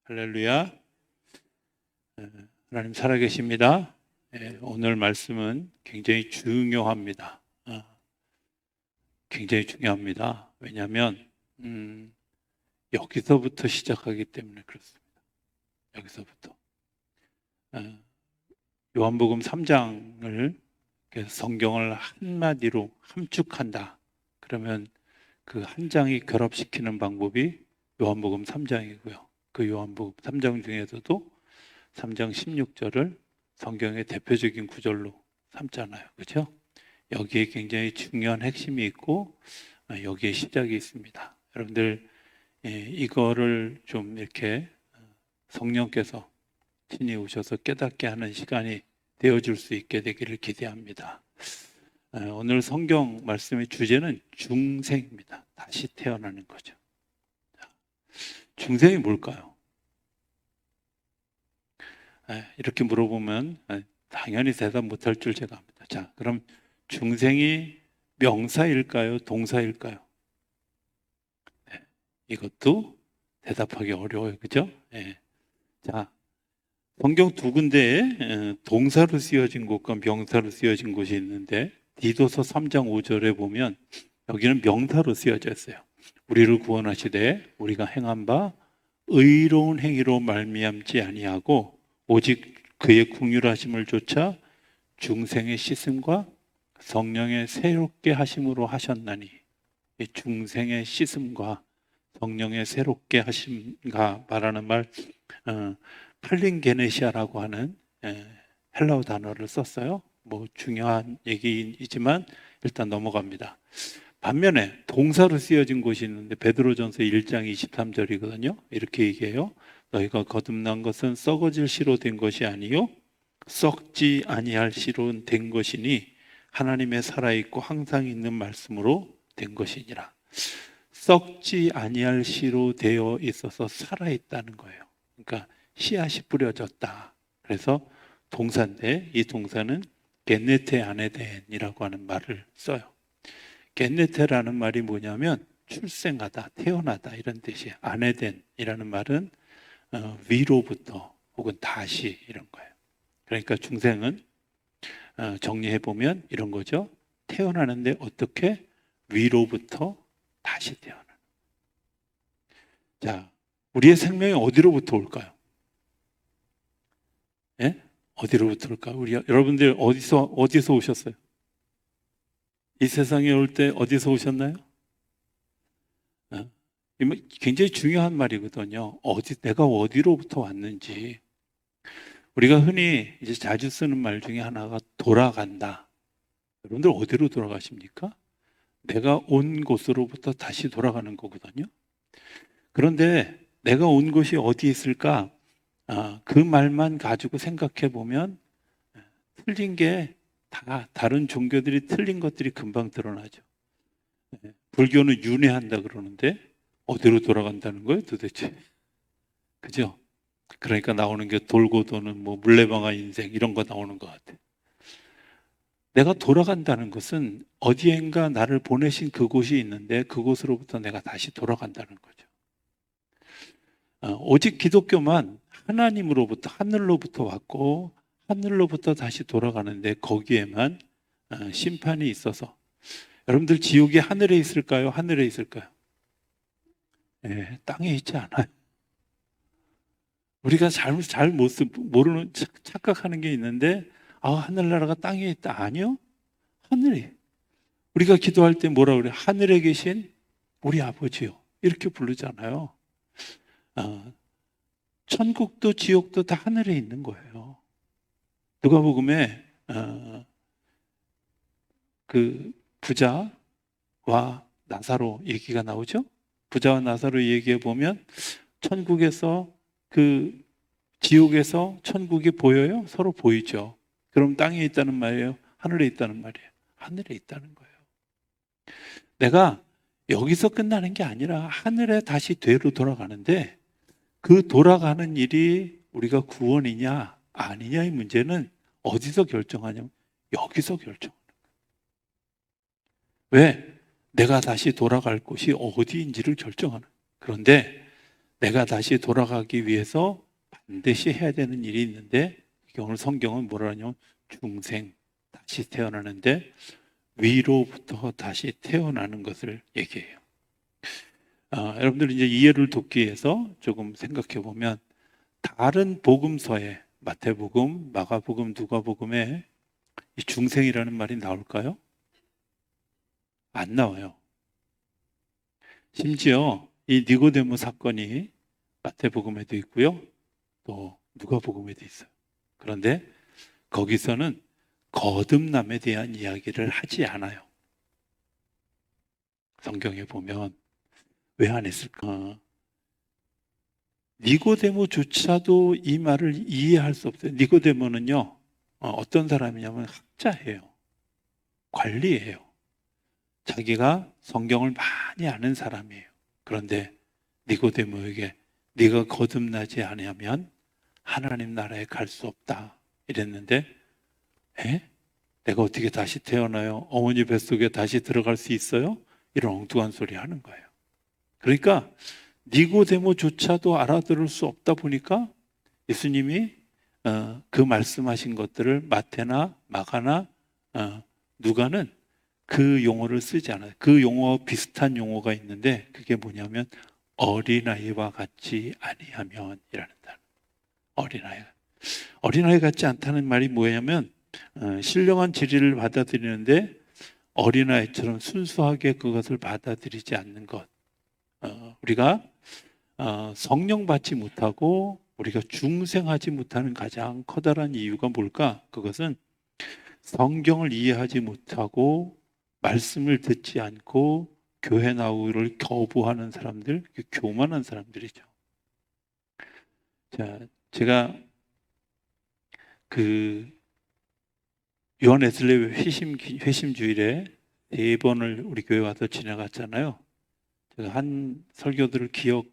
할렐루야. 하나님 살아계십니다. 오늘 말씀은 굉장히 중요합니다. 굉장히 중요합니다. 왜냐하면 여기서부터 시작하기 때문에 그렇습니다. 여기서부터 요한복음 3장을 성경을 한마디로 함축한다. 그러면 그 한 장이 결합시키는 방법이 요한복음 3장이고요. 그 요한복음 3장 중에서도 3장 16절을 성경의 대표적인 구절로 삼잖아요. 그렇죠? 여기에 굉장히 중요한 핵심이 있고 여기에 시작이 있습니다. 여러분들 이거를 좀 이렇게 성령께서 친히 오셔서 깨닫게 하는 시간이 되어줄 수 있게 되기를 기대합니다. 오늘 성경 말씀의 주제는 중생입니다. 다시 태어나는 거죠. 중생이 뭘까요? 이렇게 물어보면 당연히 대답 못할 줄 제가 압니다. 자, 그럼 중생이 명사일까요? 동사일까요? 이것도 대답하기 어려워요. 그죠? 자, 성경 두 군데에 동사로 쓰여진 곳과 명사로 쓰여진 곳이 있는데 디도서 3장 5절에 보면 여기는 명사로 쓰여져 있어요. 우리를 구원하시되 우리가 행한 바 의로운 행위로 말미암지 아니하고 오직 그의 긍휼하심을 좇아 중생의 씻음과 성령의 새롭게 하심으로 하셨나니. 이 중생의 씻음과 성령의 새롭게 하심과 말하는 말 팔린게네시아라고 하는 헬라어 단어를 썼어요. 뭐 중요한 얘기이지만 일단 넘어갑니다. 반면에 동사로 쓰여진 곳이 있는데 베드로전서 1장 23절이거든요. 이렇게 얘기해요. 너희가 거듭난 것은 썩어질 씨로 된 것이 아니요 썩지 아니할 씨로 된 것이니 하나님의 살아있고 항상 있는 말씀으로 된 것이니라. 썩지 아니할 씨로 되어 있어서 살아있다는 거예요. 그러니까 씨앗이 뿌려졌다. 그래서 동사인데 이 동사는 겟네테 아네덴이라고 하는 말을 써요. 겟네테라는 말이 뭐냐면 출생하다, 태어나다 이런 뜻이에요. 아네덴이라는 말은 위로부터 혹은 다시 이런 거예요. 그러니까 중생은 정리해보면 이런 거죠. 태어나는데 어떻게? 위로부터 다시 태어나는. 자, 우리의 생명이 어디로부터 올까요? 예? 어디로부터 올까요? 여러분들 어디서 오셨어요? 이 세상에 올 때 어디서 오셨나요? 굉장히 중요한 말이거든요. 내가 어디로부터 왔는지. 우리가 흔히 이제 자주 쓰는 말 중에 하나가 돌아간다. 여러분들 어디로 돌아가십니까? 내가 온 곳으로부터 다시 돌아가는 거거든요. 그런데 내가 온 곳이 어디 있을까? 그 말만 가지고 생각해 보면 틀린 게 다 다른 종교들이 틀린 것들이 금방 드러나죠. 불교는 윤회한다 그러는데 어디로 돌아간다는 거예요 도대체? 그죠? 그러니까 나오는 게 돌고 도는 뭐 물레방아 인생 이런 거 나오는 것 같아요. 내가 돌아간다는 것은 어디엔가 나를 보내신 그곳이 있는데 그곳으로부터 내가 다시 돌아간다는 거죠. 오직 기독교만 하나님으로부터 하늘로부터 왔고 하늘로부터 다시 돌아가는데 거기에만 심판이 있어서 여러분들 지옥이 하늘에 있을까요? 하늘에 있을까요? 땅에 있지 않아요. 우리가 모르는 착각하는 게 있는데 하늘나라가 땅에 있다. 아니요. 하늘에. 우리가 기도할 때 뭐라 그래요? 하늘에 계신 우리 아버지요. 이렇게 부르잖아요. 천국도 지옥도 다 하늘에 있는 거예요. 누가복음에 그 부자와 나사로 얘기가 나오죠. 부자와 나사로 얘기해 보면 천국에서 그 지옥에서 천국이 보여요? 서로 보이죠. 그럼 땅에 있다는 말이에요? 하늘에 있다는 말이에요? 하늘에 있다는 거예요. 내가 여기서 끝나는 게 아니라 하늘에 다시 되로 돌아가는데 그 돌아가는 일이 우리가 구원이냐 아니냐의 문제는 어디서 결정하냐면 여기서 결정하는 거예요. 왜? 내가 다시 돌아갈 곳이 어디인지를 결정하는. 그런데 내가 다시 돌아가기 위해서 반드시 해야 되는 일이 있는데, 오늘 성경은 뭐라 하냐면 중생, 다시 태어나는데 위로부터 다시 태어나는 것을 얘기해요. 여러분들 이제 이해를 돕기 위해서 조금 생각해 보면, 다른 복음서에 마태복음, 마가복음, 누가복음에 이 중생이라는 말이 나올까요? 안 나와요. 심지어 이 니고데모 사건이 마태복음에도 있고요, 또 누가복음에도 있어요. 그런데 거기서는 거듭남에 대한 이야기를 하지 않아요. 성경에 보면 왜 안 했을까? 니고데모조차도 이 말을 이해할 수 없어요. 니고데모는요, 어떤 사람이냐면 학자예요. 관리예요. 자기가 성경을 많이 아는 사람이에요. 그런데 니고데모에게 네가 거듭나지 않으면 하나님 나라에 갈 수 없다 이랬는데, 내가 어떻게 다시 태어나요? 어머니 뱃속에 다시 들어갈 수 있어요? 이런 엉뚱한 소리 하는 거예요. 그러니까 니고데모조차도 알아들을 수 없다 보니까 예수님이 그 말씀하신 것들을 마태나 마가나 누가는 그 용어를 쓰지 않아요. 그 용어와 비슷한 용어가 있는데, 그게 뭐냐면 어린아이와 같지 아니하면 이라는 단어. 어린아이 같지 않다는 말이 뭐냐면, 신령한 진리를 받아들이는데 어린아이처럼 순수하게 그것을 받아들이지 않는 것. 우리가 성령 받지 못하고 우리가 중생하지 못하는 가장 커다란 이유가 뭘까? 그것은 성경을 이해하지 못하고 말씀을 듣지 않고 교회 나오기를 거부하는 사람들, 교만한 사람들이죠. 자, 제가 그 요한 웨슬레이 회심 주일에 4번을 우리 교회 와서 지나갔잖아요. 제가 한 설교들을 기억하실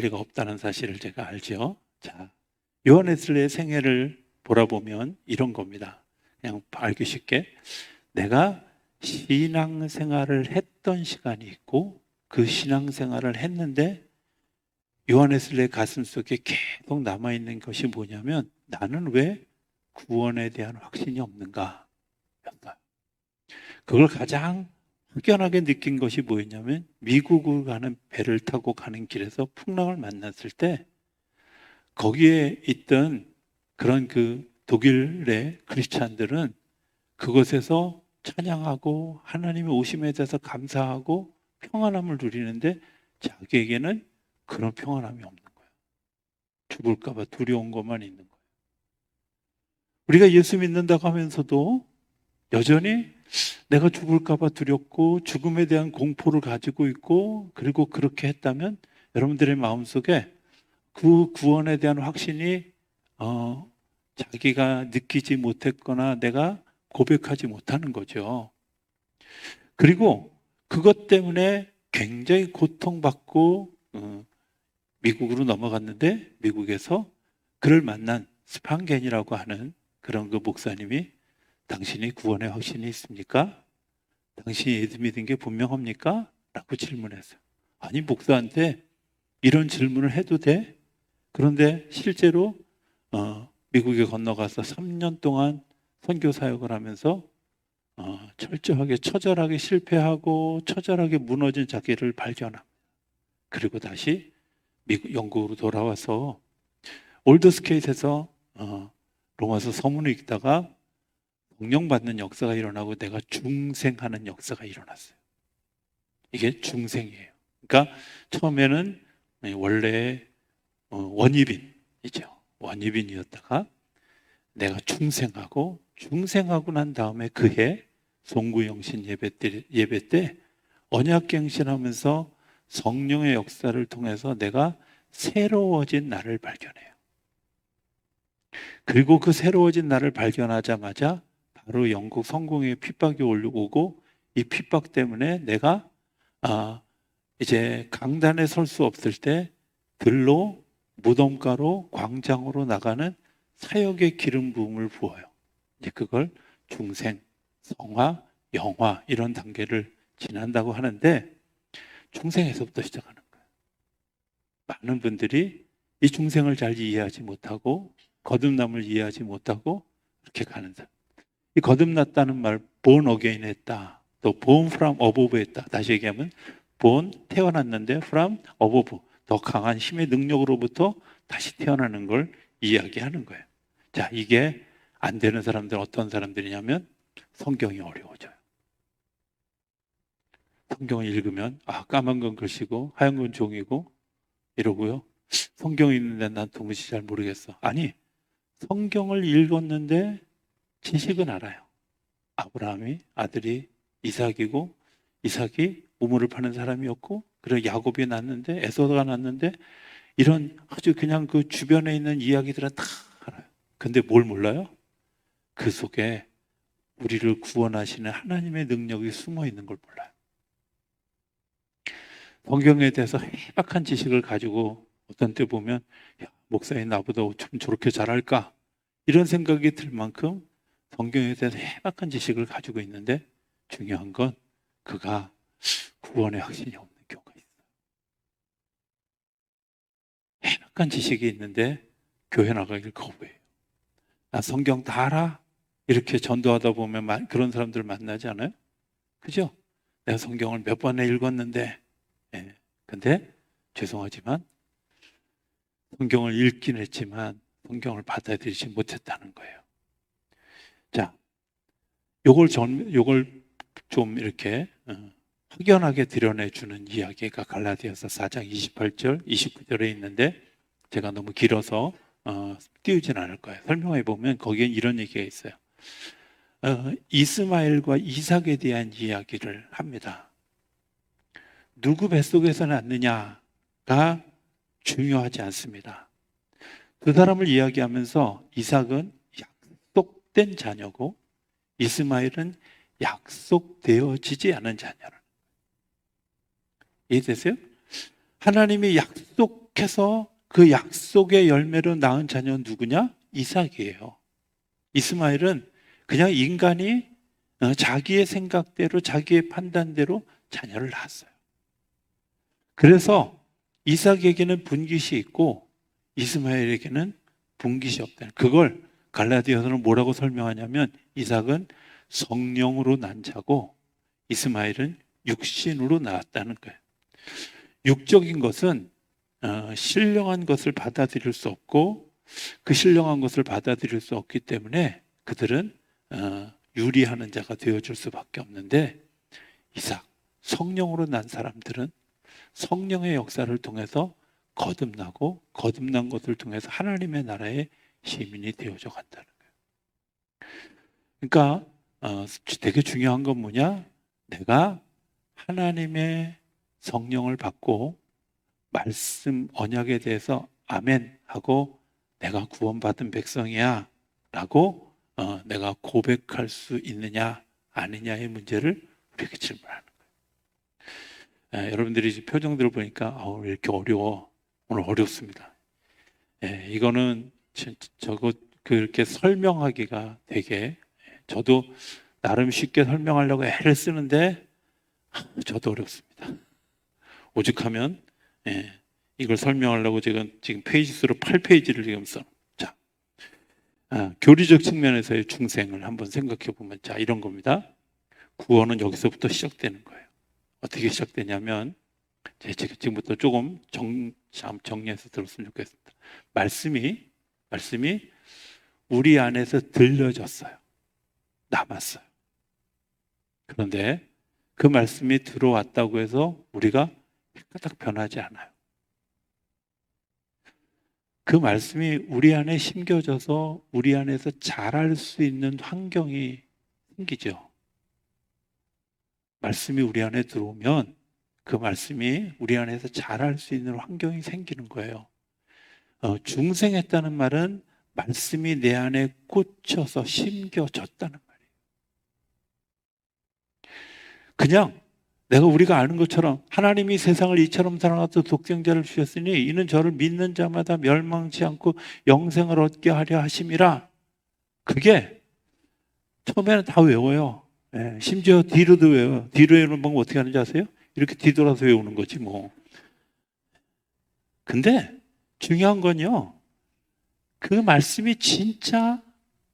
리가 없다는 사실을 제가 알죠. 자, 요한 웨슬레이의 생애를 돌아보면 이런 겁니다. 그냥 알기 쉽게, 내가 신앙생활을 했던 시간이 있고 그 신앙생활을 했는데 요한 웨슬레이 가슴 속에 계속 남아있는 것이 뭐냐면, 나는 왜 구원에 대한 확신이 없는가 였어요. 그걸 가장 확연하게 느낀 것이 뭐였냐면, 미국을 가는 배를 타고 가는 길에서 풍랑을 만났을 때 거기에 있던 그런 그 독일의 크리스찬들은 그곳에서 찬양하고 하나님의 오심에 대해서 감사하고 평안함을 누리는데, 자기에게는 그런 평안함이 없는 거예요. 죽을까 봐 두려운 것만 있는 거예요. 우리가 예수 믿는다고 하면서도 여전히 내가 죽을까 봐 두렵고 죽음에 대한 공포를 가지고 있고, 그리고 그렇게 했다면 여러분들의 마음속에 그 구원에 대한 확신이 자기가 느끼지 못했거나 내가 고백하지 못하는 거죠. 그리고 그것 때문에 굉장히 고통받고 미국으로 넘어갔는데, 미국에서 그를 만난 스판겐이라고 하는 그런 그 목사님이, 당신이 구원의 확신이 있습니까? 당신이 예수 믿은 게 분명합니까? 라고 질문했어요. 아니, 목사한테 이런 질문을 해도 돼? 그런데 실제로 미국에 건너가서 3년 동안 선교 사역을 하면서 철저하게 처절하게 실패하고 처절하게 무너진 자기를 발견합니다. 그리고 다시 영국으로 돌아와서 올드스케이트에서 로마서 서문을 읽다가 성령받는 역사가 일어나고 내가 중생하는 역사가 일어났어요. 이게 중생이에요. 그러니까 처음에는 원래 원입인이죠. 원입인이었다가 내가 중생하고 난 다음에 그해 송구영신 예배 때 언약갱신하면서 성령의 역사를 통해서 내가 새로워진 나를 발견해요. 그리고 그 새로워진 나를 발견하자마자 바로 영국 성공의 핍박이 오고, 이 핍박 때문에 내가 이제 강단에 설 수 없을 때 들로 무덤가로 광장으로 나가는 사역의 기름 부음을 부어요. 이제 그걸 중생, 성화, 영화 이런 단계를 지난다고 하는데, 중생에서부터 시작하는 거예요. 많은 분들이 이 중생을 잘 이해하지 못하고 거듭남을 이해하지 못하고 그렇게 가는 사람. 이 거듭났다는 말 born again 했다. 또 born from above 했다. 다시 얘기하면 born 태어났는데 from above 더 강한 힘의 능력으로부터 다시 태어나는 걸 이야기하는 거예요. 자, 이게 안 되는 사람들은 어떤 사람들이냐면 성경이 어려워져요. 성경을 읽으면 까만 건 글씨고 하얀 건 종이고 이러고요. 성경이 있는데 난 도무지 잘 모르겠어. 아니, 성경을 읽었는데 지식은 알아요. 아브라함이 아들이 이삭이고 이삭이 우물을 파는 사람이었고 그리고 야곱이 낳았는데 에서가 낳았는데 이런 아주 그냥 그 주변에 있는 이야기들은 다 알아요. 근데 뭘 몰라요? 그 속에 우리를 구원하시는 하나님의 능력이 숨어 있는 걸 몰라요. 성경에 대해서 해박한 지식을 가지고 어떤 때 보면 목사님 나보다 좀 저렇게 잘할까? 이런 생각이 들 만큼 성경에 대해서 해박한 지식을 가지고 있는데 중요한 건 그가 구원의 확신이 없는 경우가 있어요. 해박한 지식이 있는데 교회 나가길 거부해요. 나 성경 다 알아? 이렇게 전도하다 보면 그런 사람들 만나지 않아요? 그죠? 내가 성경을 몇 번에 읽었는데 근데 죄송하지만 성경을 읽긴 했지만 성경을 받아들이지 못했다는 거예요. 자, 요걸 좀 이렇게 확연하게 드러내주는 이야기가 갈라디아서 4장 28절, 29절에 있는데 제가 너무 길어서 띄우진 않을 거예요. 설명해 보면 거기엔 이런 얘기가 있어요. 이스마엘과 이삭에 대한 이야기를 합니다. 누구 뱃속에서 낳느냐가 중요하지 않습니다. 그 사람을 이야기하면서 이삭은 약속된 자녀고 이스마엘은 약속되어지지 않은 자녀라는 거예요. 이해되세요? 하나님이 약속해서 그 약속의 열매로 낳은 자녀는 누구냐? 이삭이에요. 이스마엘은 그냥 인간이 자기의 생각대로 자기의 판단대로 자녀를 낳았어요. 그래서 이삭에게는 분깃이 있고 이스마엘에게는 분깃이 없다. 그걸 갈라디아서는 뭐라고 설명하냐면 이삭은 성령으로 난 자고 이스마엘은 육신으로 낳았다는 거예요. 육적인 것은 신령한 것을 받아들일 수 없고 그 신령한 것을 받아들일 수 없기 때문에 그들은 유리하는 자가 되어줄 수밖에 없는데 이삭, 성령으로 난 사람들은 성령의 역사를 통해서 거듭나고 거듭난 것을 통해서 하나님의 나라의 시민이 되어져 간다는 거예요. 그러니까 되게 중요한 건 뭐냐? 내가 하나님의 성령을 받고 말씀 언약에 대해서 아멘 하고 내가 구원받은 백성이야 라고 내가 고백할 수 있느냐 아니냐의 문제를 우리에게 질문하는 거예요. 여러분들이 표정들을 보니까 왜 이렇게 어려워? 오늘 어렵습니다. 이거는 저거 그렇게 설명하기가 되게 저도 나름 쉽게 설명하려고 애를 쓰는데 저도 어렵습니다. 오죽하면 이걸 설명하려고 지금 페이지 수로 8페이지를 지금 써. 자, 교리적 측면에서의 중생을 한번 생각해 보면 자 이런 겁니다. 구원은 여기서부터 시작되는 거예요. 어떻게 시작되냐면 지금부터 조금 정리해서 들었으면 좋겠습니다. 말씀이 우리 안에서 들려졌어요. 남았어요. 그런데 그 말씀이 들어왔다고 해서 우리가 까딱 변하지 않아요. 그 말씀이 우리 안에 심겨져서 우리 안에서 자랄 수 있는 환경이 생기죠. 말씀이 우리 안에 들어오면 그 말씀이 우리 안에서 자랄 수 있는 환경이 생기는 거예요. 중생했다는 말은 말씀이 내 안에 꽂혀서 심겨졌다는 말이에요. 그냥 우리가 아는 것처럼 하나님이 세상을 이처럼 사랑하사 독생자를 주셨으니 이는 저를 믿는 자마다 멸망치 않고 영생을 얻게 하려 하심이라. 그게 처음에는 다 외워요. 심지어 뒤로도 외워요. 뒤로 외우는 방법 어떻게 하는지 아세요? 이렇게 뒤돌아서 외우는 거지 뭐. 근데 중요한 건요, 그 말씀이 진짜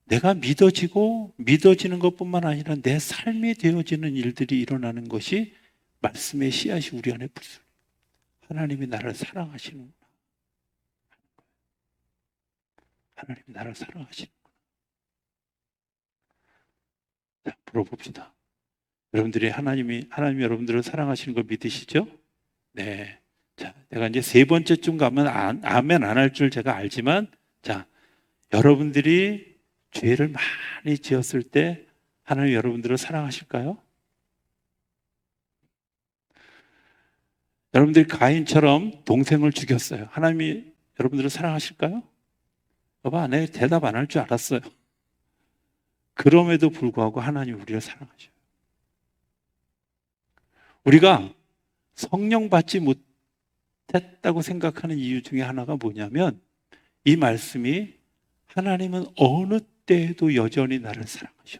내가 믿어지는 것뿐만 아니라 내 삶이 되어지는 일들이 일어나는 것이 말씀의 씨앗이 우리 안에 불수. 하나님이 나를 사랑하시는구나. 하나님이 나를 사랑하시는구나. 자, 물어봅시다. 하나님이 여러분들을 사랑하시는 걸 믿으시죠? 네. 자, 내가 이제 세 번째쯤 가면 아멘 안 할 줄 제가 알지만, 자, 여러분들이 죄를 많이 지었을 때 하나님 여러분들을 사랑하실까요? 여러분들이 가인처럼 동생을 죽였어요. 하나님이 여러분들을 사랑하실까요? 여봐, 내 대답 안 할 줄 알았어요. 그럼에도 불구하고 하나님 우리를 사랑하셔요. 우리가 성령 받지 못했다고 생각하는 이유 중에 하나가 뭐냐면, 이 말씀이 하나님은 어느 때에도 여전히 나를 사랑하셔.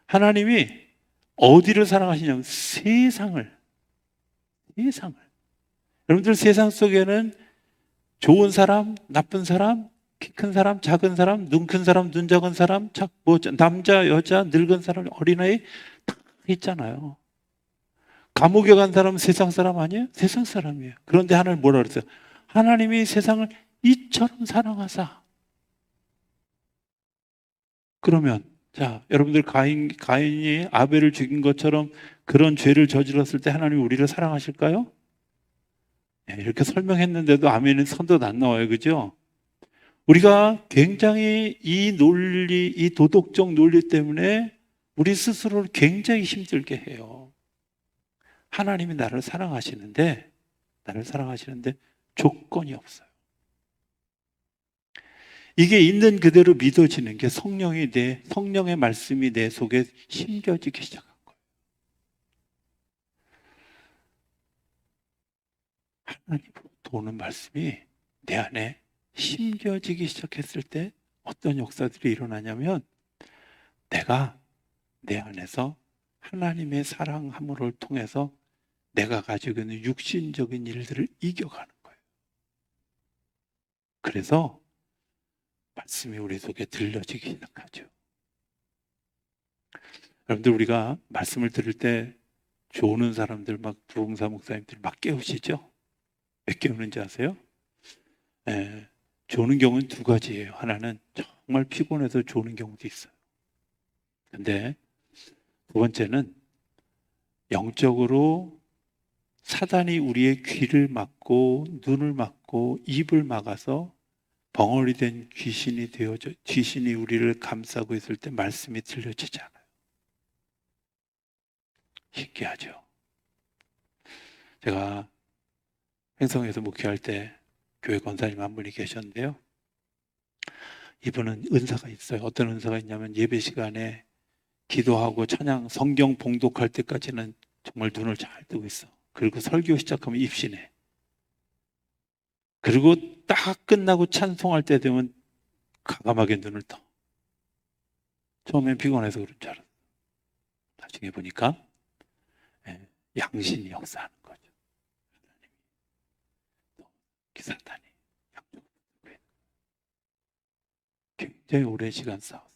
하나님이 어디를 사랑하시냐면 세상을. 여러분들 세상 속에는 좋은 사람, 나쁜 사람, 키 큰 사람, 작은 사람, 눈 큰 사람, 눈 작은 사람, 남자, 여자, 늙은 사람, 어린아이 다 있잖아요. 감옥에 간 사람은 세상 사람 아니에요? 세상 사람이에요. 그런데 하나님 뭐라 그랬어요? 하나님이 세상을 이처럼 사랑하사. 그러면 자, 여러분들 가인이 아벨을 죽인 것처럼 그런 죄를 저질렀을 때 하나님이 우리를 사랑하실까요? 네, 이렇게 설명했는데도 아멘은 선뜻 안 나와요. 그죠? 우리가 굉장히 이 도덕적 논리 때문에 우리 스스로를 굉장히 힘들게 해요. 하나님이 나를 사랑하시는데 조건이 없어요. 이게 있는 그대로 믿어지는 게 성령의 말씀이 내 속에 심겨지기 시작한 거예요. 하나님으로부터 오는 말씀이 내 안에 심겨지기 시작했을 때 어떤 역사들이 일어나냐면, 내가 내 안에서 하나님의 사랑함을 통해서 내가 가지고 있는 육신적인 일들을 이겨가는 거예요. 그래서 말씀이 우리 속에 들려지기 시작하죠. 여러분들, 우리가 말씀을 들을 때 조는 사람들, 부흥사 목사님들 막 깨우시죠? 왜 깨우는지 아세요? 예, 조는 경우는 두 가지예요. 하나는 정말 피곤해서 조는 경우도 있어요. 근데 두 번째는 영적으로 사단이 우리의 귀를 막고 눈을 막고 입을 막아서 벙어리 된 귀신이 우리를 감싸고 있을 때 말씀이 들려지지 않아요. 신기하죠? 제가 횡성에서 목회할 때 교회 권사님 한 분이 계셨는데요. 이분은 은사가 있어요. 어떤 은사가 있냐면, 예배 시간에 기도하고 찬양, 성경 봉독할 때까지는 정말 눈을 잘 뜨고 있어. 그리고 설교 시작하면 입신해. 그리고 딱 끝나고 찬송할 때 되면 과감하게 눈을 떠. 처음엔 피곤해서 그런 줄 알았어. 나중에 보니까 양신이 역사하는 거죠. 사단이 양쪽으로 굉장히 오랜 시간 싸웠어요.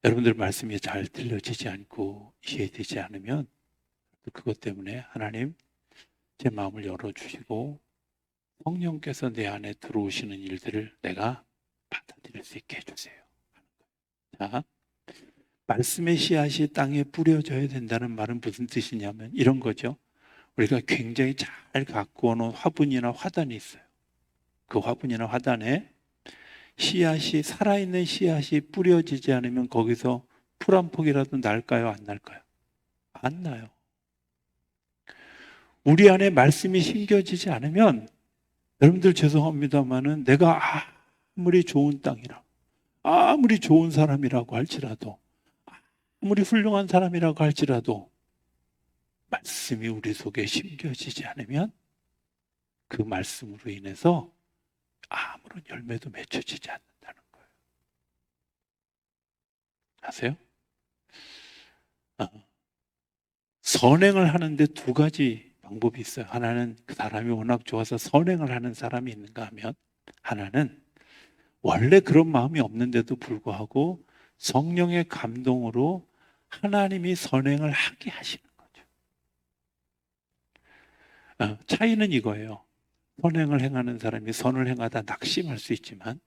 여러분들 말씀이 잘 들려지지 않고 이해되지 않으면 그것 때문에 하나님, 제 마음을 열어주시고 성령께서 내 안에 들어오시는 일들을 내가 받아들일 수 있게 해주세요. 자, 말씀의 씨앗이 땅에 뿌려져야 된다는 말은 무슨 뜻이냐면 이런 거죠. 우리가 굉장히 잘 갖고 오는 화분이나 화단이 있어요. 그 화분이나 화단에 살아있는 씨앗이 뿌려지지 않으면 거기서 풀 한 폭이라도 날까요? 안 날까요? 안 나요. 우리 안에 말씀이 심겨지지 않으면, 여러분들 죄송합니다만은 내가 아무리 좋은 땅이라, 아무리 좋은 사람이라고 할지라도, 아무리 훌륭한 사람이라고 할지라도 말씀이 우리 속에 심겨지지 않으면 그 말씀으로 인해서 아무런 열매도 맺혀지지 않는다는 거예요. 아세요? 선행을 하는데 두 가지 방법이 있어요. 하나는 그 사람이 워낙 좋아서 선행을 하는 사람이 있는가 하면, 하나는 원래 그런 마음이 없는데도 불구하고 성령의 감동으로 하나님이 선행을 하게 하시는 거죠. 차이는 이거예요. 선행을 행하는 사람이 선을 행하다 낙심할 수 있지만,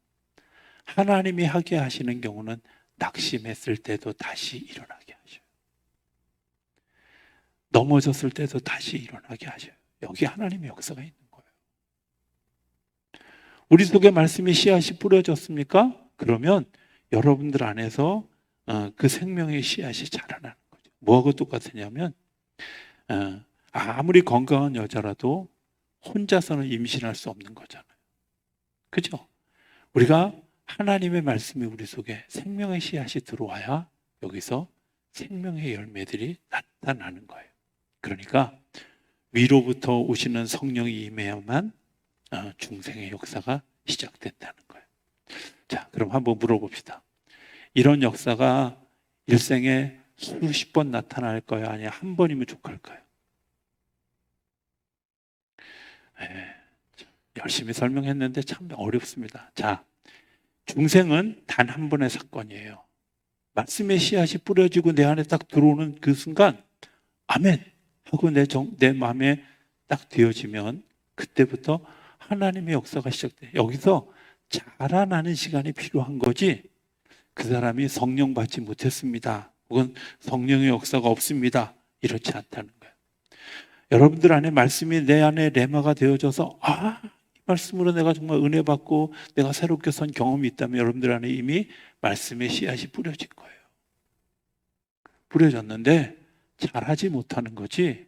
하나님이 하게 하시는 경우는 낙심했을 때도 다시 일어나게 하셔요. 넘어졌을 때도 다시 일어나게 하셔요. 여기 하나님의 역사가 있는 거예요. 우리 속에 말씀이 씨앗이 뿌려졌습니까? 그러면 여러분들 안에서 그 생명의 씨앗이 자라나는 거죠. 뭐하고 똑같으냐면 아무리 건강한 여자라도 혼자서는 임신할 수 없는 거잖아요. 그죠? 우리가 하나님의 말씀이 우리 속에 생명의 씨앗이 들어와야 여기서 생명의 열매들이 나타나는 거예요. 그러니까 위로부터 오시는 성령이 임해야만 중생의 역사가 시작된다는 거예요. 자, 그럼 한번 물어봅시다. 이런 역사가 일생에 수십 번 나타날까요? 아니면 한 번이면 족할까요? 열심히 설명했는데 참 어렵습니다. 자, 중생은 단 한 번의 사건이에요. 말씀의 씨앗이 뿌려지고 내 안에 딱 들어오는 그 순간 아멘 하고 내 마음에 딱 되어지면 그때부터 하나님의 역사가 시작돼요. 여기서 자라나는 시간이 필요한 거지, 그 사람이 성령 받지 못했습니다, 혹은 성령의 역사가 없습니다, 이렇지 않다는 거예요. 여러분들 안에 말씀이 내 안에 레마가 되어져서 이 말씀으로 내가 정말 은혜 받고 내가 새롭게 선 경험이 있다면 여러분들 안에 이미 말씀의 씨앗이 뿌려진 거예요. 뿌려졌는데 자라지 못하는 거지,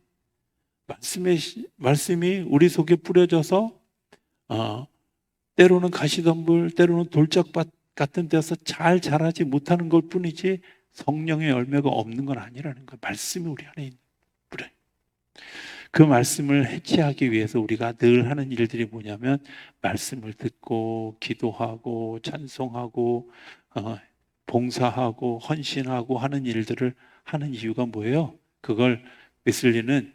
말씀이 우리 속에 뿌려져서 때로는 가시덤불, 때로는 돌짝밭 같은 데서 잘 자라지 못하는 것 뿐이지 성령의 열매가 없는 건 아니라는 거예요. 말씀이 우리 안에 있는 뿌려. 그 말씀을 해체하기 위해서 우리가 늘 하는 일들이 뭐냐면 말씀을 듣고 기도하고 찬송하고 봉사하고 헌신하고 하는 일들을 하는 이유가 뭐예요? 그걸 웨슬리는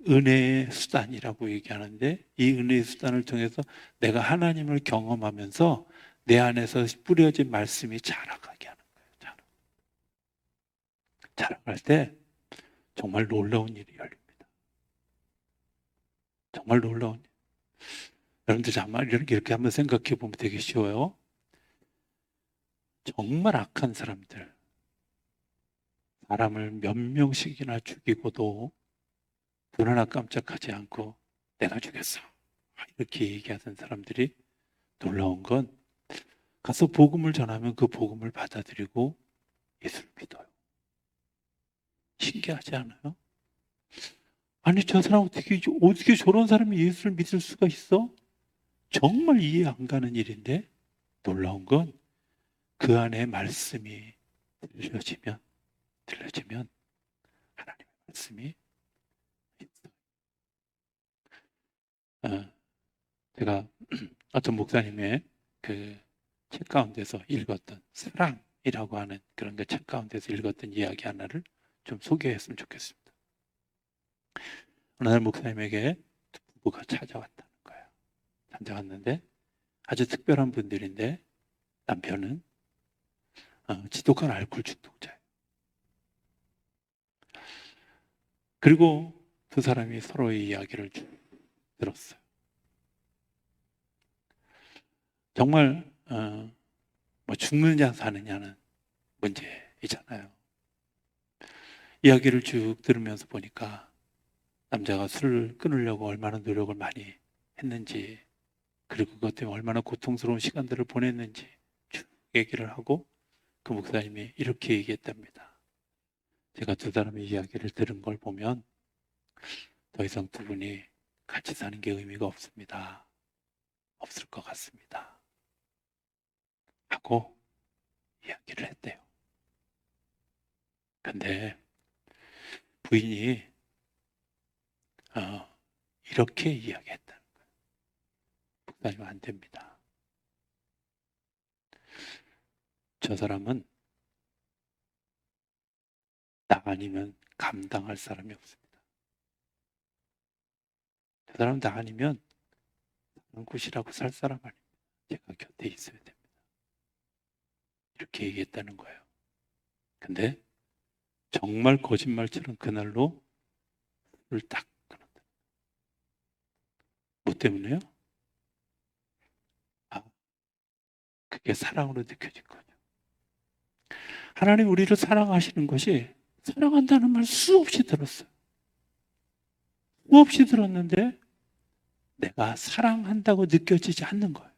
은혜의 수단이라고 얘기하는데, 이 은혜의 수단을 통해서 내가 하나님을 경험하면서 내 안에서 뿌려진 말씀이 자라가게 하는 거예요. 자라갈 때 정말 놀라운 일이 열립니다. 정말 놀라운 일. 여러분들 정말 이렇게 한번 생각해 보면 되게 쉬워요. 정말 악한 사람들, 사람을 몇 명씩이나 죽이고도 눈 하나 깜짝하지 않고 내가 죽였어, 이렇게 얘기하던 사람들이 놀라운 건 가서 복음을 전하면 그 복음을 받아들이고 예수를 믿어요. 신기하지 않아요? 아니, 저 사람 어떻게 저런 사람이 예수를 믿을 수가 있어? 정말 이해 안 가는 일인데, 놀라운 건 그 안에 말씀이 들려지면 하나님의 말씀이 있어요. 제가 어떤 목사님의 그 책 가운데서 읽었던 사랑이라고 하는 그런 그 책 가운데서 읽었던 이야기 하나를 좀 소개했으면 좋겠습니다. 어느 날 목사님에게 두 부부가 찾아왔다는 거예요. 찾아왔는데 아주 특별한 분들인데, 남편은 지독한 알코올 중독자예요. 그리고 두 사람이 서로의 이야기를 쭉 들었어요. 정말 뭐 죽느냐 사느냐는 문제이잖아요. 이야기를 쭉 들으면서 보니까 남자가 술을 끊으려고 얼마나 노력을 많이 했는지, 그리고 그것 때문에 얼마나 고통스러운 시간들을 보냈는지 쭉 얘기를 하고, 그 목사님이 이렇게 얘기했답니다. 제가 두 사람의 이야기를 들은 걸 보면 더 이상 두 분이 같이 사는 게 의미가 없습니다. 없을 것 같습니다. 하고 이야기를 했대요. 근데 부인이 이렇게 이야기했다는 거예요. 목사님, 안 됩니다. 저 사람은 나 아니면 감당할 사람이 없습니다. 그 사람도 아니면 곳이라고 살 사람 아닙니다. 제가 곁에 있어야 됩니다. 이렇게 얘기했다는 거예요. 근데 정말 거짓말처럼 그날로 불을 딱 끊었다. 뭐 때문에요? 그게 사랑으로 느껴진 거죠. 하나님 우리를 사랑하시는 것이, 사랑한다는 말 수없이 들었어요. 수없이 들었는데 내가 사랑한다고 느껴지지 않는 거예요.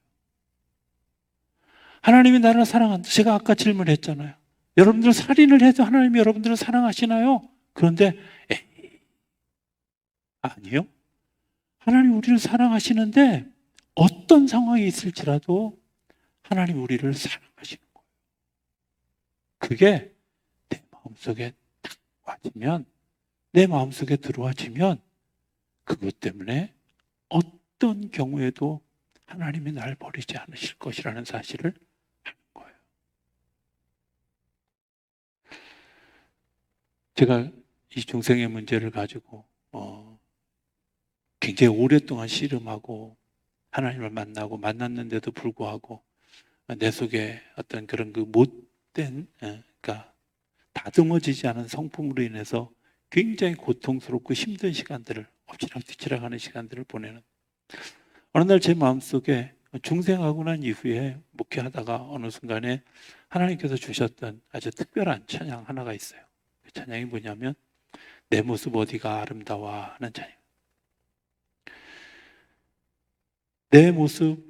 하나님이 나를 사랑한다. 제가 아까 질문했잖아요. 여러분들 살인을 해도 하나님이 여러분들을 사랑하시나요? 그런데 아니요. 하나님 우리를 사랑하시는데 어떤 상황이 있을지라도 하나님 우리를 사랑하시는 거예요. 그게 내 마음속에 딱 와지면, 내 마음속에 들어와지면 그것 때문에 어떤 경우에도 하나님이 날 버리지 않으실 것이라는 사실을 아는 거예요. 제가 이 중생의 문제를 가지고 굉장히 오랫동안 씨름하고 하나님을 만났는데도 불구하고 내 속에 어떤 그런 그 못된, 그러니까 다듬어지지 않은 성품으로 인해서 굉장히 고통스럽고 힘든 시간들을, 엎치락뒤치락 하는 시간들을 보내는, 어느 날 제 마음속에 중생하고 난 이후에 목회하다가 어느 순간에 하나님께서 주셨던 아주 특별한 찬양 하나가 있어요. 그 찬양이 뭐냐면 내 모습 어디가 아름다워 하는 찬양. 내 모습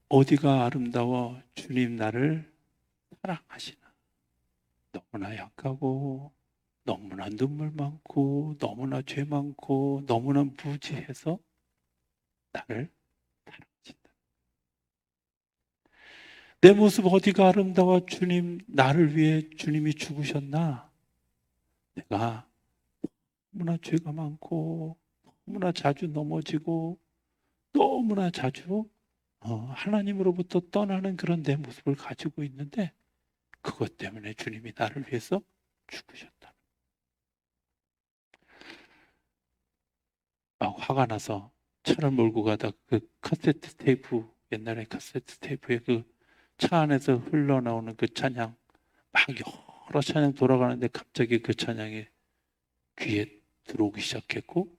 어디가 아름다워 주님 나를 사랑하시나. 너무나 약하고 너무나 눈물 많고 너무나 죄 많고 너무나 무지해서 나를 사랑하신다. 내 모습 어디가 아름다워 주님 나를 위해 주님이 죽으셨나. 내가 너무나 죄가 많고 너무나 자주 넘어지고 너무나 자주 하나님으로부터 떠나는 그런 내 모습을 가지고 있는데 그것 때문에 주님이 나를 위해서 죽으셨다. 화가 나서 차를 몰고 가다 그 카세트 테이프, 옛날에 카세트 테이프에 그 차 안에서 흘러나오는 그 찬양, 막 여러 찬양 돌아가는데 갑자기 그 찬양이 귀에 들어오기 시작했고,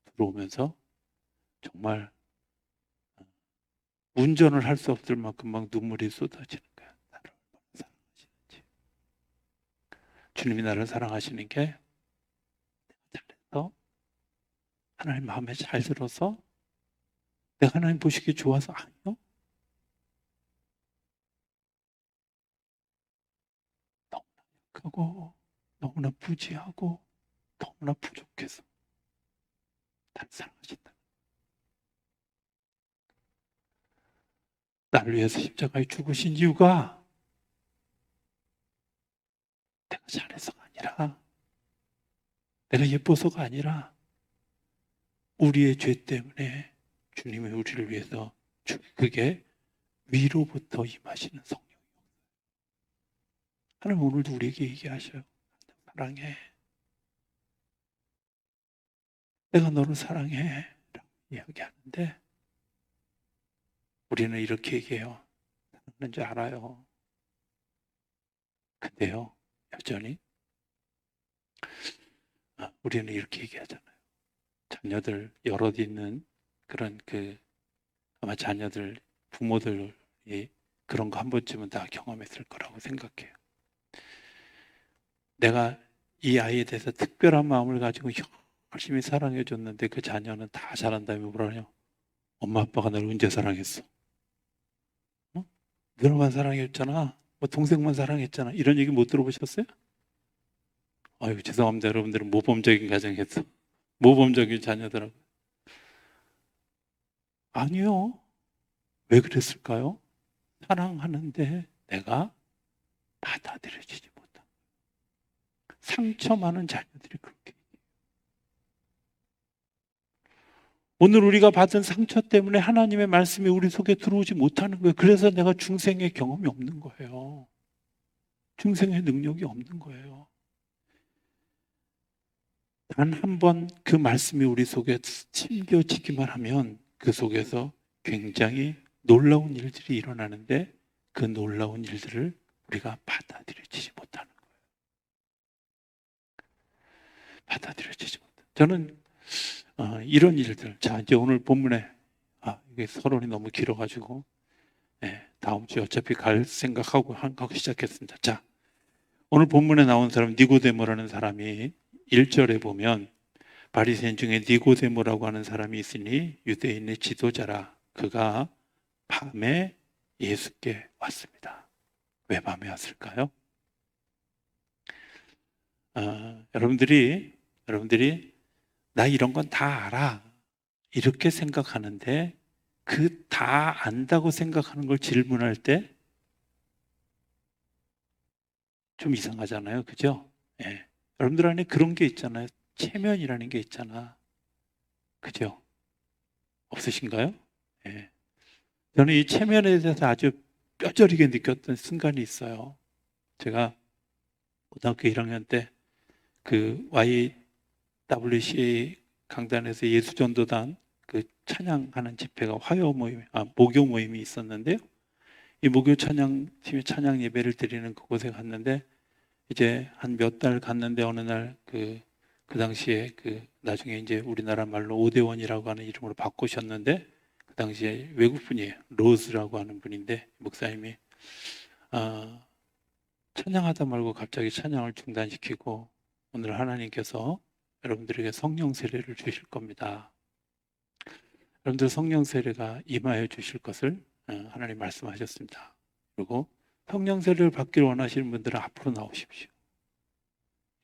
들어오면서 정말 운전을 할 수 없을 만큼 막 눈물이 쏟아지는 거야. 나를 얼마나 사랑하시는지. 주님이 나를 사랑하시는 게 내가 잘해서, 하나님 마음에 잘 들어서, 내가 하나님 보시기에 좋아서, 아니요. 너무나 약하고 너무나 부지하고 너무나 부족해서 나를 사랑하신다. 나를 위해서 십자가에 죽으신 이유가 내가 잘해서가 아니라, 내가 예뻐서가 아니라 우리의 죄 때문에 주님이 우리를 위해서 그게 위로부터 임하시는 성령이요. 하나님 오늘도 우리에게 얘기하셔요. 사랑해. 내가 너를 사랑해. 라고 이야기하는데 우리는 이렇게 얘기해요. 사랑하는 줄 알아요. 근데요, 여전히 우리는 이렇게 얘기하잖아요. 자녀들 여럿 있는 그런 아마 자녀들 부모들이 그런 거 한 번쯤은 다 경험했을 거라고 생각해요. 내가 이 아이에 대해서 특별한 마음을 가지고 열심히 사랑해 줬는데 그 자녀는 다 자란 다음에 뭐라냐? 엄마 아빠가 나를 언제 사랑했어? 너만 사랑했잖아. 뭐 동생만 사랑했잖아. 이런 얘기 못 들어보셨어요? 아이고 죄송합니다. 여러분들은 모범적인 가정에서 모범적인 자녀들하고. 아니요. 왜 그랬을까요? 사랑하는데 내가 받아들여지지 못한, 상처 많은 자녀들이 그렇게. 오늘 우리가 받은 상처 때문에 하나님의 말씀이 우리 속에 들어오지 못하는 거예요. 그래서 내가 중생의 경험이 없는 거예요. 중생의 능력이 없는 거예요. 단 한 번 그 말씀이 우리 속에 침겨지기만 하면 그 속에서 굉장히 놀라운 일들이 일어나는데 그 놀라운 일들을 우리가 받아들여지지 못하는 거예요. 받아들여지지 못해요. 저는 이런 일들, 자 이제 오늘 본문에 이게 서론이 너무 길어가지고 다음 주에 어차피 갈 생각하고 하고 시작했습니다. 자, 오늘 본문에 나온 사람 니고데모라는 사람이 1절에 보면 바리새인 중에 니고데모라고 하는 사람이 있으니 유대인의 지도자라. 그가 밤에 예수께 왔습니다. 왜 밤에 왔을까요? 여러분들이 나 이런 건 다 알아 이렇게 생각하는데 그 다 안다고 생각하는 걸 질문할 때 좀 이상하잖아요. 그죠? 예. 여러분들 안에 그런 게 있잖아요. 체면이라는 게 있잖아. 그죠? 없으신가요? 예. 저는 이 체면에 대해서 아주 뼈저리게 느꼈던 순간이 있어요. 제가 고등학교 1학년 때 그 YWCA 강단에서 예수전도단 그 찬양하는 집회가 목요 모임이 있었는데요. 이 목요 찬양팀의 찬양 예배를 드리는 그곳에 갔는데 이제 한 몇 달 갔는데 어느 날 그 당시에 나중에 이제 우리나라 말로 오대원이라고 하는 이름으로 바꾸셨는데 그 당시에 외국분이에요. 로즈라고 하는 분인데 목사님이 찬양하다 말고 갑자기 찬양을 중단시키고 오늘 하나님께서 여러분들에게 성령 세례를 주실 겁니다. 여러분들 성령 세례가 임하여 주실 것을 하나님 말씀하셨습니다. 그리고 성령 세례를 받기를 원하시는 분들은 앞으로 나오십시오.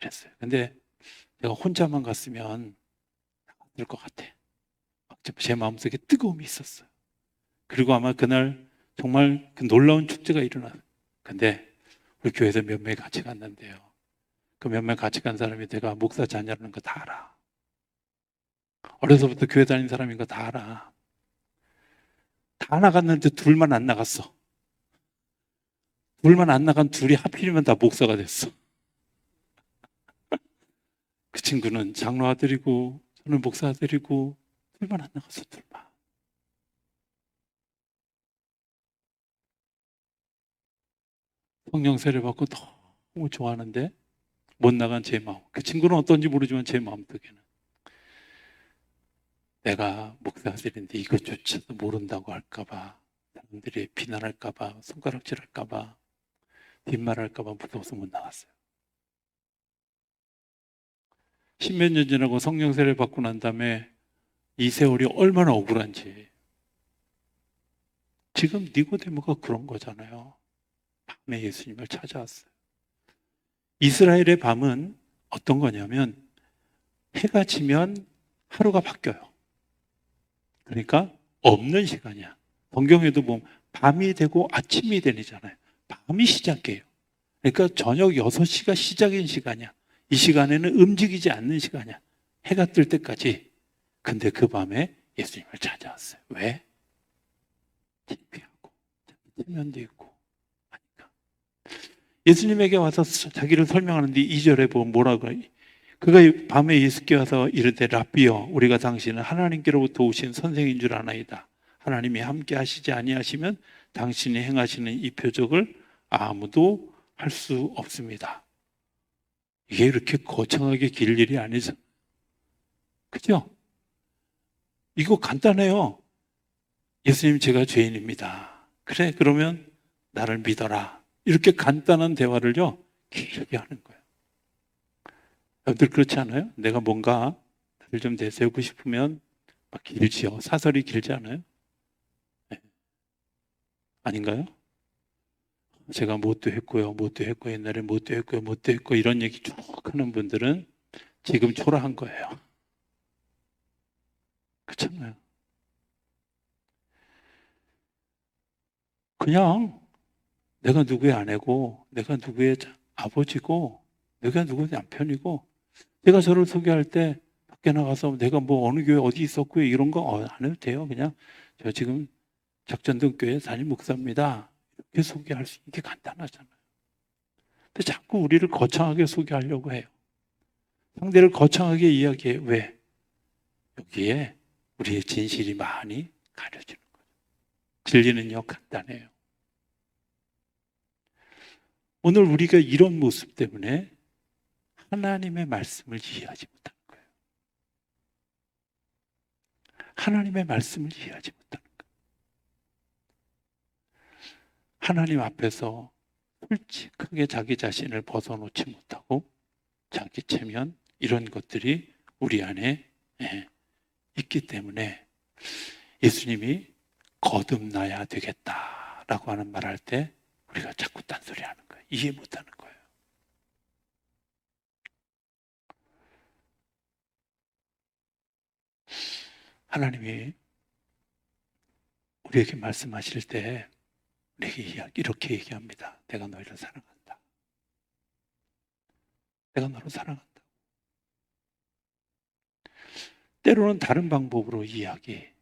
이랬어요. 근데 내가 혼자만 갔으면 안 될 것 같아. 제 마음속에 뜨거움이 있었어요. 그리고 아마 그날 정말 그 놀라운 축제가 일어났어요. 근데 우리 교회에서 몇 명이 같이 갔는데요. 그 몇 명 같이 간 사람이 내가 목사 자녀라는 거 다 알아. 어려서부터 교회 다닌 사람인 거 다 알아. 다 나갔는데 둘만 안 나갔어. 둘만 안 나간 둘이 하필이면 다 목사가 됐어. 그 친구는 장로 아들이고 저는 목사 아들이고 둘만 안 나갔어. 둘만. 성령 세례 받고 너무 좋아하는데 못 나간 제 마음. 그 친구는 어떤지 모르지만 제 마음속에는 내가 목사 아들인데 이것조차도 모른다고 할까봐, 사람들이 비난할까봐, 손가락질할까봐, 뒷말할까봐 무서워서 못 나갔어요. 10몇 년 지나고 성령 세례 받고 난 다음에 이 세월이 얼마나 억울한지. 지금 니고데모가 그런 거잖아요. 밤에 예수님을 찾아왔어요. 이스라엘의 밤은 어떤 거냐면 해가 지면 하루가 바뀌어요. 그러니까 없는 시간이야. 성경에도 보면 밤이 되고 아침이 되잖아요. 밤이 시작이에요. 그러니까 저녁 6시가 시작인 시간이야. 이 시간에는 움직이지 않는 시간이야. 해가 뜰 때까지. 근데 그 밤에 예수님을 찾아왔어요. 왜? 창피하고 체면도 있고 하니까. 예수님에게 와서 자기를 설명하는데 2절에 보면 뭐라고 해요? 그가 밤에 예수께 와서 이르되 랍비여 우리가 당신은 하나님께로부터 오신 선생인 줄 아나이다. 하나님이 함께 하시지 아니하시면 당신이 행하시는 이 표적을 아무도 할 수 없습니다. 이게 이렇게 거창하게 길 일이 아니죠. 그죠? 이거 간단해요. 예수님 제가 죄인입니다. 그래 그러면 나를 믿어라. 이렇게 간단한 대화를요 길게 하는 거예요. 여러분들 그렇지 않아요? 내가 뭔가 나를 좀 내세우고 싶으면 막 길지요. 사설이 길지 않아요? 네. 아닌가요? 제가 못도 했고요. 옛날에 못도 했고 이런 얘기 쭉 하는 분들은 지금 초라한 거예요. 그렇잖아요. 그냥 내가 누구의 아내고 내가 누구의 아버지고 내가 누구의 남편이고 내가 저를 소개할 때 밖에 나가서 내가 뭐 어느 교회 어디 있었고요 이런 거 안 해도 돼요. 그냥 저 지금 작전동교회 담임 목사입니다. 이렇게 소개할 수 있는 게 간단하잖아요. 근데 자꾸 우리를 거창하게 소개하려고 해요. 상대를 거창하게 이야기해. 왜? 여기에 우리의 진실이 많이 가려지는 거예요. 진리는요, 간단해요. 오늘 우리가 이런 모습 때문에 하나님의 말씀을 이해하지 못하는 거예요. 하나님의 말씀을 이해하지 못하는 거예요. 하나님 앞에서 솔직하게 자기 자신을 벗어놓지 못하고 자기 체면 이런 것들이 우리 안에 있기 때문에 예수님이 거듭나야 되겠다라고 하는 말할 때 우리가 자꾸 딴소리하는 거예요. 이해 못하는 거예요. 하나님이 우리에게 말씀하실 때 우리에게 이렇게 얘기합니다. 내가 너희를 사랑한다. 내가 너를 사랑한다. 때로는 다른 방법으로 이야기하실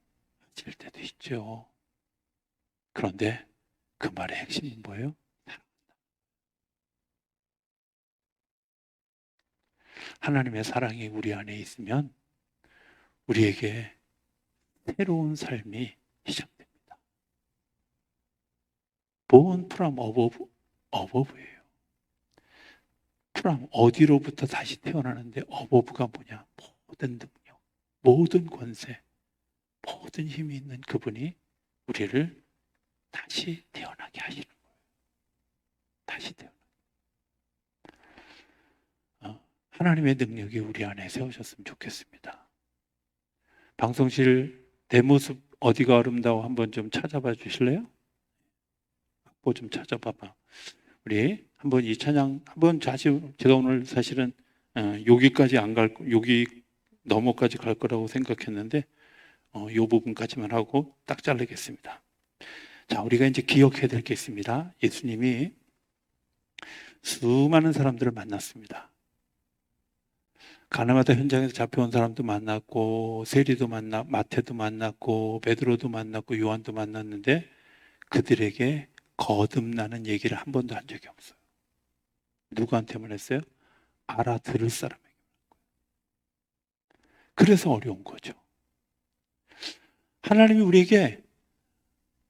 때도 있죠. 그런데 그 말의 핵심은 뭐예요? 하나님의 사랑이 우리 안에 있으면 우리에게 새로운 삶이 시작됩니다. born from above예요. from 어디로부터 다시 태어나는데 above가 뭐냐? 모든 능력, 모든 권세, 모든 힘이 있는 그분이 우리를 다시 태어나게 하시는 거예요. 다시 태어나. 하나님의 능력이 우리 안에 세우셨으면 좋겠습니다. 방송실 내 모습 어디가 아름다워 한번 좀 찾아봐 주실래요? 뭐 좀 찾아봐봐. 우리 한번 이 찬양 한번 다시 제가 오늘 사실은 여기까지 안 갈 여기 넘어까지 갈 거라고 생각했는데 이 부분까지만 하고 딱 자르겠습니다. 자, 우리가 이제 기억해야 될 게 있습니다. 예수님이 수많은 사람들을 만났습니다. 가나마다 현장에서 잡혀온 사람도 만났고 세리도 마태도 만났고 베드로도 만났고 요한도 만났는데 그들에게 거듭나는 얘기를 한 번도 한 적이 없어요. 누구한테만 했어요? 알아들을 사람에게. 그래서 어려운 거죠. 하나님이 우리에게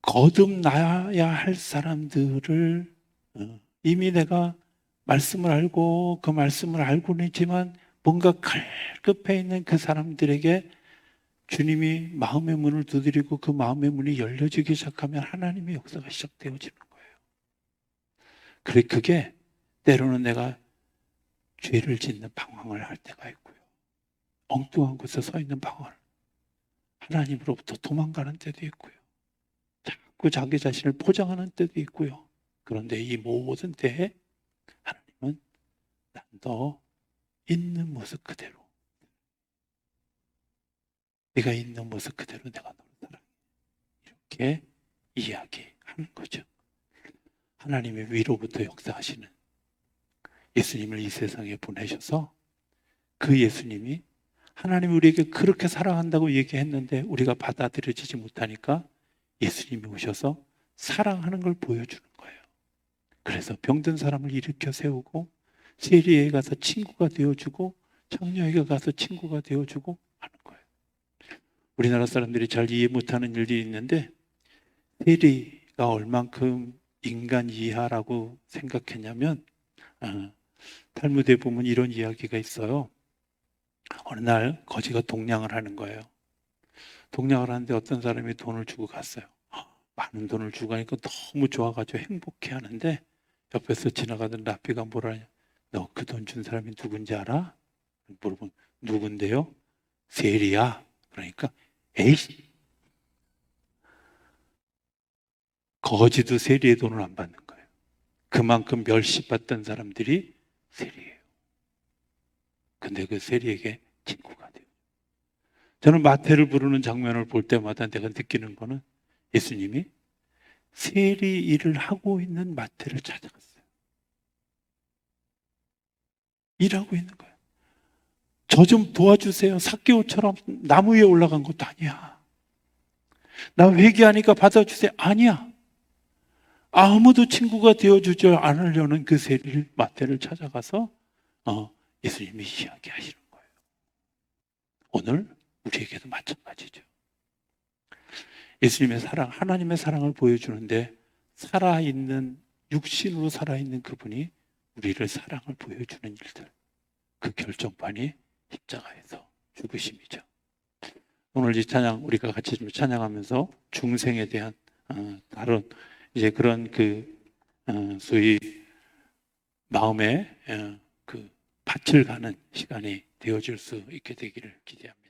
거듭나야 할 사람들을 이미 내가 말씀을 알고 그 말씀을 알고는 있지만 뭔가 갈급해 있는 그 사람들에게 주님이 마음의 문을 두드리고 그 마음의 문이 열려지기 시작하면 하나님의 역사가 시작되어지는 거예요. 그래, 그게 때로는 내가 죄를 짓는 방황을 할 때가 있고요. 엉뚱한 곳에 서 있는 방황을 하나님으로부터 도망가는 때도 있고요. 자꾸 자기 자신을 포장하는 때도 있고요. 그런데 이 모든 때에 하나님은 난 너 있는 모습 그대로, 네가 있는 모습 그대로 내가 너를 사랑해. 이렇게 이야기하는 거죠. 하나님의 위로부터 역사하시는 예수님을 이 세상에 보내셔서 그 예수님이 하나님이 우리에게 그렇게 사랑한다고 얘기했는데 우리가 받아들여지지 못하니까 예수님이 오셔서 사랑하는 걸 보여주는 거예요. 그래서 병든 사람을 일으켜 세우고 세리에 가서 친구가 되어주고 창녀에게 가서 친구가 되어주고 하는 거예요. 우리나라 사람들이 잘 이해 못하는 일이 있는데 세리가 얼만큼 인간 이하라고 생각했냐면 탈무드에 보면 이런 이야기가 있어요. 어느 날 거지가 동냥을 하는 거예요. 동냥을 하는데 어떤 사람이 돈을 주고 갔어요. 많은 돈을 주고 가니까 너무 좋아가지고 행복해 하는데 옆에서 지나가던 라피가 뭐라 하냐. 너 그 돈 준 사람이 누군지 알아? 물어보면 누군데요? 세리야. 그러니까 에이씨. 거지도 세리의 돈을 안 받는 거예요. 그만큼 멸시받던 사람들이 세리예요. 근데 그 세리에게 친구가 돼요. 저는 마태를 부르는 장면을 볼 때마다 내가 느끼는 거는 예수님이 세리 일을 하고 있는 마태를 찾아갔어요. 일하고 있는 거예요. 저 좀 도와주세요. 삭개오처럼 나무 위에 올라간 것도 아니야. 나 회개하니까 받아주세요. 아니야. 아무도 친구가 되어주지 않으려는 그 세리를 마태를 찾아가서 예수님이 이야기하시는 거예요. 오늘 우리에게도 마찬가지죠. 예수님의 사랑, 하나님의 사랑을 보여주는데 살아있는, 육신으로 살아있는 그분이 우리를 사랑을 보여주는 일들, 그 결정판이 십자가에서 죽으심이죠. 오늘 이 찬양 우리가 같이 좀 찬양하면서 중생에 대한 다른 이제 그런 소위 마음의 그 밭을 가는 시간이 되어질 수 있게 되기를 기대합니다.